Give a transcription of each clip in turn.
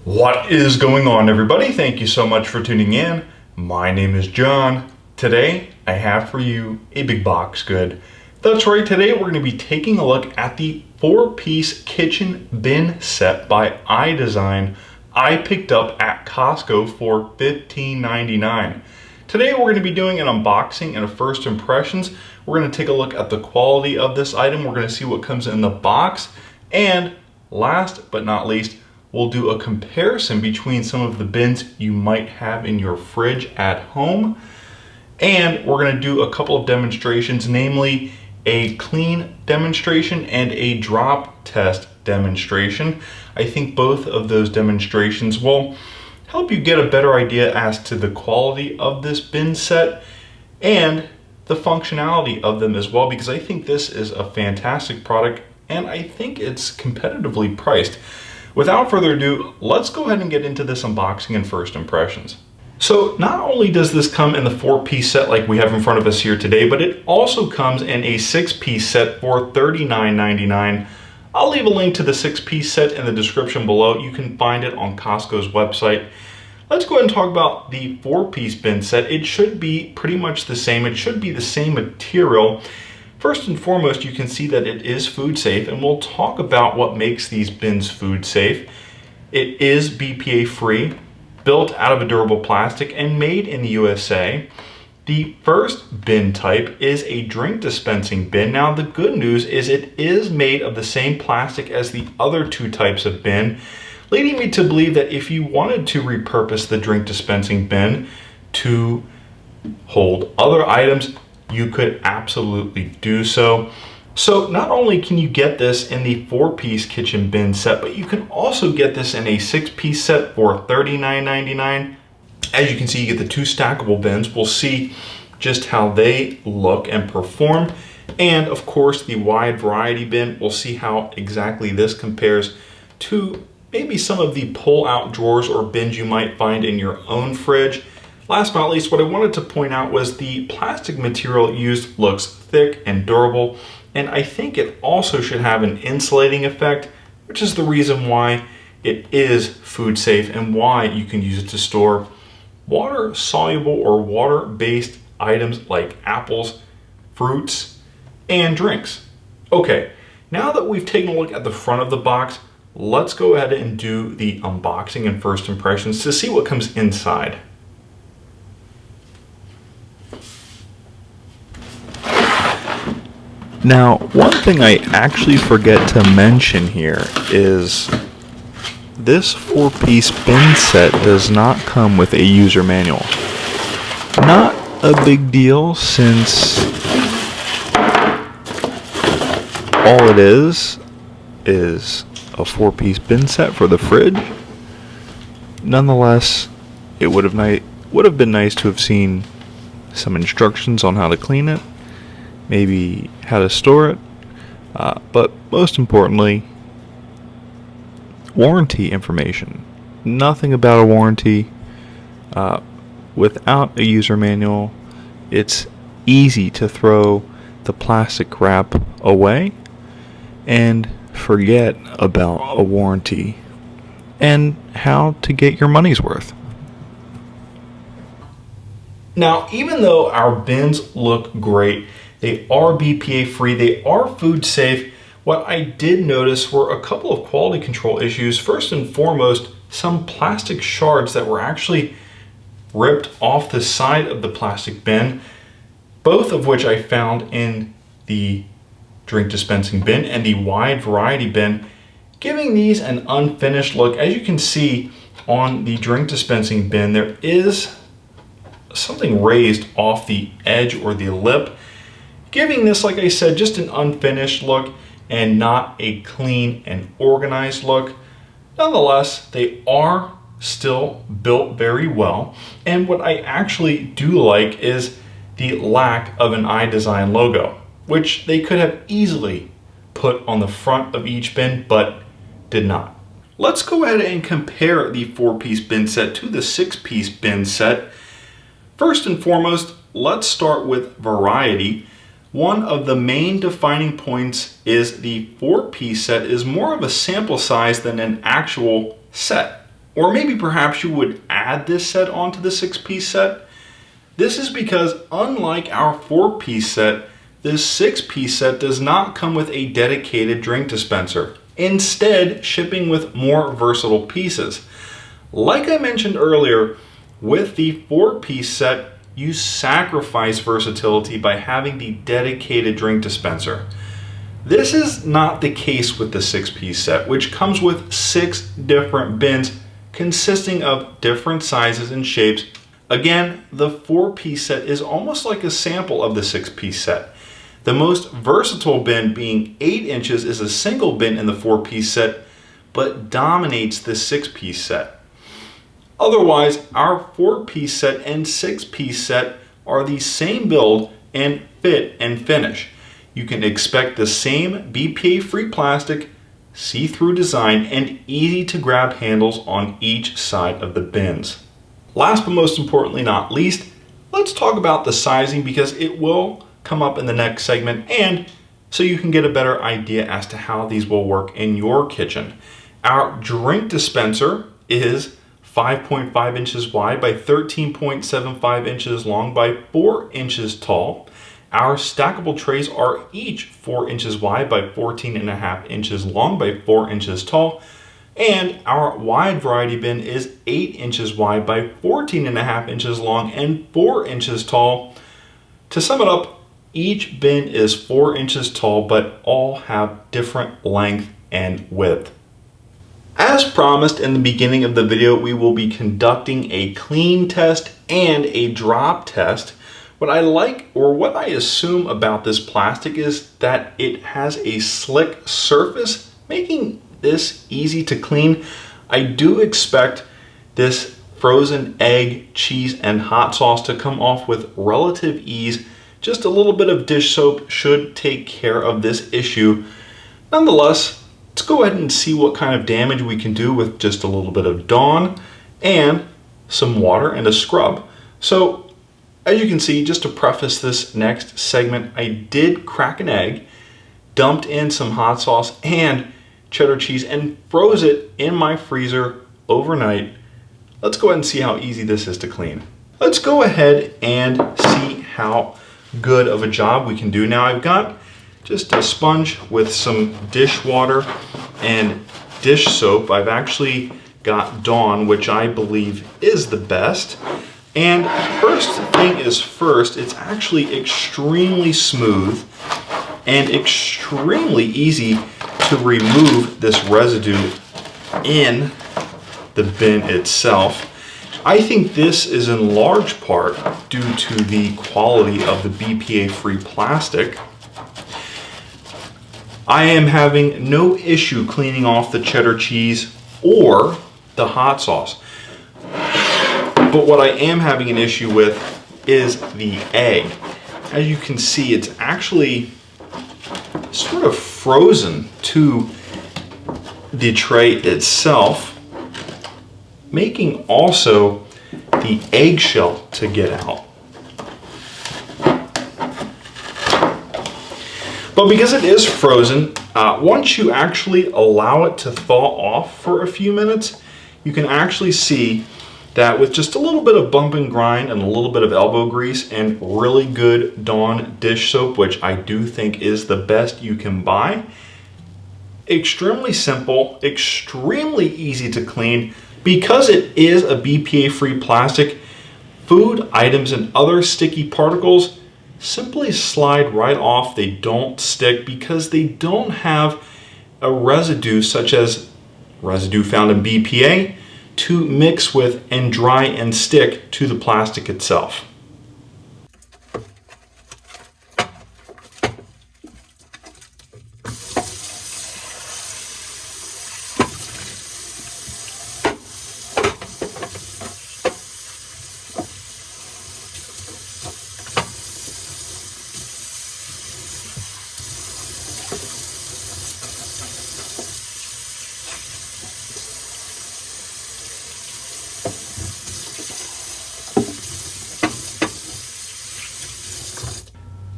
What is going on, everybody? Thank you so much for tuning in. My name is John. Today I have for you a big box good. That's right, today we're going to be taking a look at the 4-piece kitchen bin set by iDesign I picked up at Costco for $15.99. Today we're going to be doing an unboxing and a first impressions. We're going to take a look at the quality of this item. We're going to see what comes in the box, and last but not least, we'll do a comparison between some of the bins you might have in your fridge at home. And we're going to do a couple of demonstrations, namely a clean demonstration and a drop test demonstration. I think both of those demonstrations will help you get a better idea as to the quality of this bin set and the functionality of them as well, because I think this is a fantastic product and I think it's competitively priced. Without further ado, let's go ahead and get into this unboxing and first impressions. So not only does this come in the 4-piece set like we have in front of us here today, but it also comes in a 6-piece set for $39.99. I'll leave a link to the 6-piece set in the description below. You can find it on Costco's website. Let's go ahead and talk about the 4-piece bin set. It should be pretty much the same. It should be the same material. First and foremost, you can see that it is food safe, and we'll talk about what makes these bins food safe. It is BPA free, built out of a durable plastic, and made in the USA. The first bin type is a drink dispensing bin. Now, the good news is it is made of the same plastic as the other two types of bin, leading me to believe that if you wanted to repurpose the drink dispensing bin to hold other items, you could absolutely do so. So not only can you get this in the 4-piece kitchen bin set, but you can also get this in a 6-piece set for $39.99. As you can see, you get the 2 stackable bins. We'll see just how they look and perform. And of course, the wide variety bin. We'll see how exactly this compares to maybe some of the pull-out drawers or bins you might find in your own fridge. Last but not least, what I wanted to point out was the plastic material used looks thick and durable, and I think it also should have an insulating effect, which is the reason why it is food safe and why you can use it to store water-soluble or water-based items like apples, fruits, and drinks. Okay, now that we've taken a look at the front of the box, let's go ahead and do the unboxing and first impressions to see what comes inside. Now, one thing I actually forget to mention here is this 4-piece bin set does not come with a user manual. Not a big deal, since all it is a 4-piece bin set for the fridge. Nonetheless, it would have been nice to have seen some instructions on how to clean it, maybe how to store it, but most importantly, warranty information. Nothing about a warranty. Without a user manual, it's easy to throw the plastic wrap away and forget about a warranty and how to get your money's worth. Now, even though our bins look great, they are BPA free, they are food safe, what I did notice were a couple of quality control issues. First and foremost, some plastic shards that were actually ripped off the side of the plastic bin, both of which I found in the drink dispensing bin and the wide variety bin, giving these an unfinished look. As you can see on the drink dispensing bin, there is something raised off the edge or the lip, giving this, like I said, just an unfinished look and not a clean and organized look. Nonetheless, they are still built very well, and what I actually do like is the lack of an iDesign logo, which they could have easily put on the front of each bin, but did not. Let's go ahead and compare the 4-piece bin set to the 6-piece bin set. First and foremost, let's start with variety. One of the main defining points is the 4-piece set is more of a sample size than an actual set. Or maybe perhaps you would add this set onto the 6-piece set. This is because unlike our 4-piece set, this 6-piece set does not come with a dedicated drink dispenser, instead shipping with more versatile pieces. Like I mentioned earlier, with the 4-piece set, you sacrifice versatility by having the dedicated drink dispenser. This is not the case with the 6-piece set, which comes with 6 different bins consisting of different sizes and shapes. Again, the 4-piece set is almost like a sample of the 6-piece set. The most versatile bin being 8 inches is a single bin in the 4-piece set, but dominates the 6-piece set. Otherwise, our 4-piece set and 6-piece set are the same build and fit and finish. You can expect the same BPA-free plastic, see-through design, and easy to grab handles on each side of the bins. Last but most importantly not least, let's talk about the sizing because it will come up in the next segment, and so you can get a better idea as to how these will work in your kitchen. Our drink dispenser is 5.5 inches wide by 13.75 inches long by 4 inches tall. Our stackable trays are each 4 inches wide by 14.5 inches long by 4 inches tall. And our wide variety bin is 8 inches wide by 14.5 inches long and 4 inches tall. To sum it up, each bin is 4 inches tall, but all have different length and width. As promised in the beginning of the video, we will be conducting a clean test and a drop test. What I like, or what I assume about this plastic, is that it has a slick surface, making this easy to clean. I do expect this frozen egg, cheese, and hot sauce to come off with relative ease. Just a little bit of dish soap should take care of this issue. Nonetheless, let's go ahead and see what kind of damage we can do with just a little bit of Dawn and some water and a scrub. So, as you can see, just to preface this next segment, I did crack an egg, dumped in some hot sauce and cheddar cheese, and froze it in my freezer overnight. Let's go ahead and see how easy this is to clean. Let's go ahead and see how good of a job we can do. Now I've got just a sponge with some dishwater and dish soap. I've actually got Dawn, which I believe is the best. And first thing is first, it's actually extremely smooth and extremely easy to remove this residue in the bin itself. I think this is in large part due to the quality of the BPA-free plastic. I am having no issue cleaning off the cheddar cheese or the hot sauce. But what I am having an issue with is the egg. As you can see, it's actually sort of frozen to the tray itself, making also the eggshell to get out. But because it is frozen, once you actually allow it to thaw off for a few minutes, you can actually see that with just a little bit of bump and grind and a little bit of elbow grease and really good Dawn dish soap, which I do think is the best you can buy, extremely simple, extremely easy to clean. Because it is a BPA-free plastic, food items and other sticky particles simply slide right off. They don't stick because they don't have a residue such as residue found in BPA to mix with and dry and stick to the plastic itself.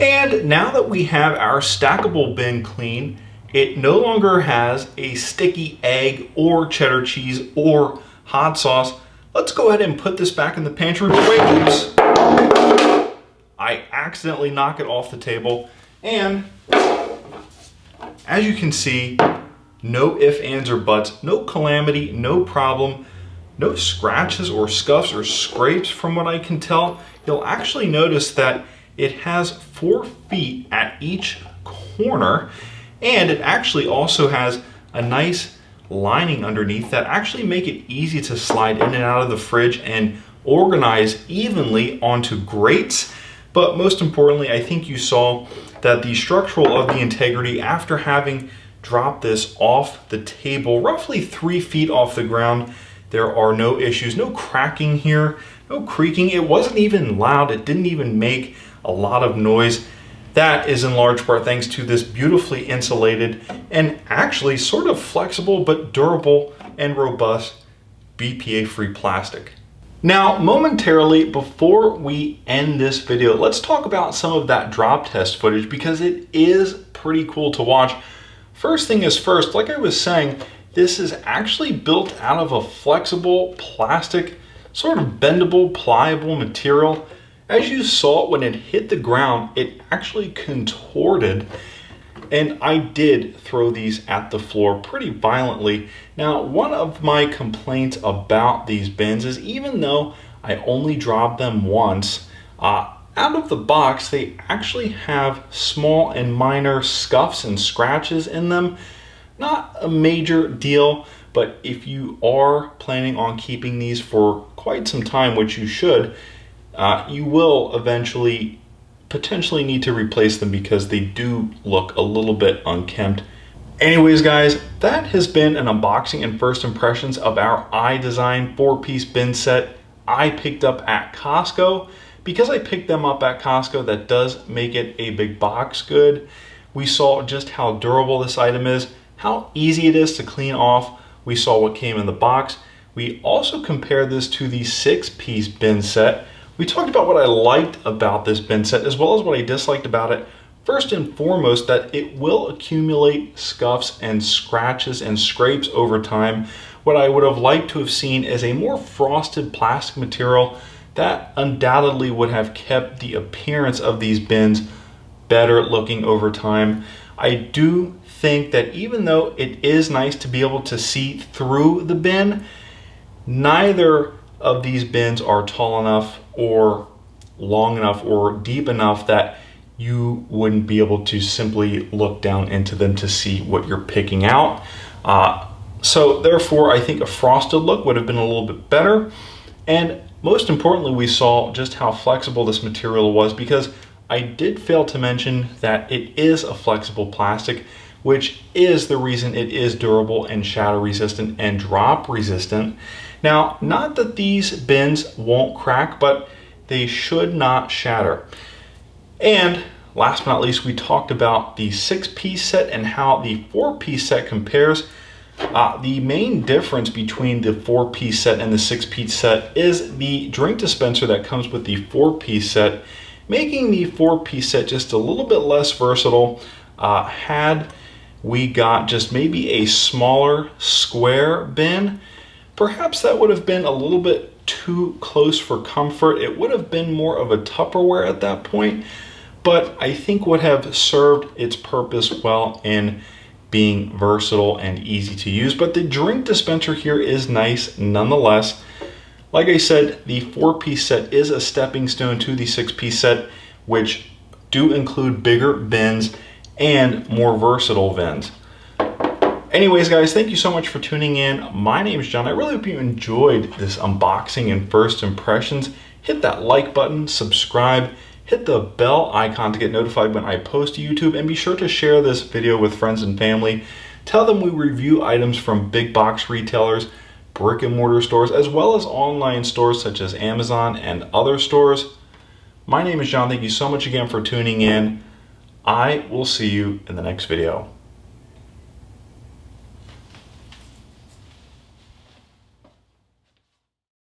And now that we have our stackable bin clean, it no longer has a sticky egg or cheddar cheese or hot sauce. Let's go ahead and put this back in the pantry. But wait, oops. I accidentally knock it off the table. And as you can see, no ifs, ands, or buts, no calamity, no problem, no scratches or scuffs or scrapes from what I can tell. You'll actually notice that it has 4 feet at each corner, and it actually also has a nice lining underneath that actually make it easy to slide in and out of the fridge and organize evenly onto grates. But most importantly, I think you saw that the structural of the integrity, after having dropped this off the table roughly 3 feet off the ground, there are no issues, no cracking here, no creaking. It wasn't even loud. It didn't even make a lot of noise. That is in large part thanks to this beautifully insulated and actually sort of flexible but durable and robust BPA-free plastic. Now, momentarily before we end this video, let's talk about some of that drop test footage because it is pretty cool to watch. First thing is first, like I was saying, this is actually built out of a flexible plastic, sort of bendable, pliable material. As you saw when it hit the ground, it actually contorted, and I did throw these at the floor pretty violently. Now, one of my complaints about these bins is even though I only dropped them once, out of the box, they actually have small and minor scuffs and scratches in them. Not a major deal, but if you are planning on keeping these for quite some time, which you should, you will eventually potentially need to replace them because they do look a little bit unkempt. Anyways, guys, that has been an unboxing and first impressions of our iDesign 4-piece bin set I picked up at Costco. Because I picked them up at Costco, that does make it a big box good. We saw just how durable this item is, how easy it is to clean off. We saw what came in the box. We also compared this to the 6-piece bin set. We talked about what I liked about this bin set as well as what I disliked about it. First and foremost, that it will accumulate scuffs and scratches and scrapes over time. What I would have liked to have seen is a more frosted plastic material that undoubtedly would have kept the appearance of these bins better looking over time. I do think that even though it is nice to be able to see through the bin, neither of these bins are tall enough or long enough or deep enough that you wouldn't be able to simply look down into them to see what you're picking out. So therefore, I think a frosted look would have been a little bit better. And most importantly, we saw just how flexible this material was because I did fail to mention that it is a flexible plastic, which is the reason it is durable and shatter resistant and drop resistant. Now, not that these bins won't crack, but they should not shatter. And last but not least, we talked about the 6-piece set and how the 4-piece set compares. The main difference between the 4-piece set and the 6-piece set is the drink dispenser that comes with the 4-piece set, making the 4-piece set just a little bit less versatile. Had we got just maybe a smaller square bin, perhaps that would have been a little bit too close for comfort. It would have been more of a Tupperware at that point, but I think would have served its purpose well in being versatile and easy to use. But the drink dispenser here is nice nonetheless. Like I said, the 4-piece set is a stepping stone to the 6-piece set, which do include bigger bins and more versatile bins. Anyways, guys, thank you so much for tuning in. My name is John. I really hope you enjoyed this unboxing and first impressions. Hit that like button, subscribe, hit the bell icon to get notified when I post to YouTube, and be sure to share this video with friends and family. Tell them we review items from big box retailers, brick and mortar stores, as well as online stores such as Amazon and other stores. My name is John. Thank you so much again for tuning in. I will see you in the next video.